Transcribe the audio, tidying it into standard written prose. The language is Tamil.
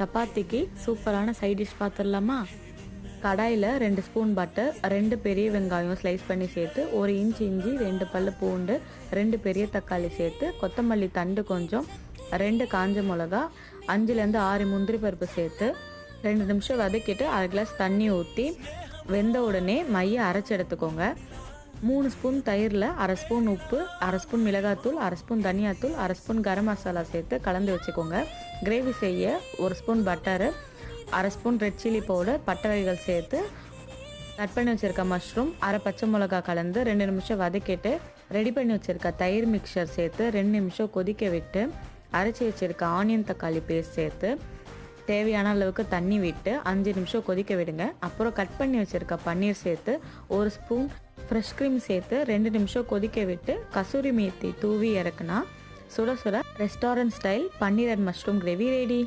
சப்பாத்திக்கு சூப்பரான சைட் டிஷ் பார்த்துடலாமா? கடாயில் 2 ஸ்பூன் பட்டர், 2 பெரிய வெங்காயம் ஸ்லைஸ் பண்ணி சேர்த்து, 1 இன்ச் இஞ்சி, 2 பல்லு பூண்டு, 2 பெரிய தக்காளி சேர்த்து, கொத்தமல்லி தண்டு கொஞ்சம், 2 காஞ்ச மிளகா, 5லேருந்து 6 முந்திரி பருப்பு சேர்த்து 2 நிமிஷம் வதக்கிட்டு 1/2 கிளாஸ் தண்ணி ஊற்றி வெந்த உடனே மைய அரைச்சி எடுத்துக்கோங்க. 3 ஸ்பூன் தயிரில் 1/2 ஸ்பூன் உப்பு, 1/2 ஸ்பூன் மிளகாத்தூள், 1/2 ஸ்பூன் தனியாத்தூள், 1/2 ஸ்பூன் கரம் மசாலா சேர்த்து கலந்து வச்சுக்கோங்க. கிரேவி செய்ய 1 spoon butter, 1/2 spoon red chilli powder, பட்டை வகைகள் சேர்த்து கட் பண்ணி வச்சுருக்க மஷ்ரூம், 1/2 பச்சை மிளகா கலந்து 2 நிமிஷம் வதக்கிட்டு ரெடி பண்ணி வச்சுருக்க தயிர் மிக்சர் சேர்த்து 2 நிமிஷம் கொதிக்க விட்டு அரைச்சி வச்சுருக்க ஆனியன் தக்காளி பேஸ்ட் சேர்த்து தேவையான அளவுக்கு தண்ணி விட்டு 5 நிமிஷம் கொதிக்க விடுங்க. அப்புறம் கட் பண்ணி வச்சுருக்க பன்னீர் சேர்த்து 1 ஸ்பூன் ஃப்ரெஷ் க்ரீம் சேர்த்து 2 நிமிஷம் கொதிக்க விட்டு கசூரி மேத்தி தூவி இறக்குனா சுட சுட restaurant style paneer and mushroom gravy ready.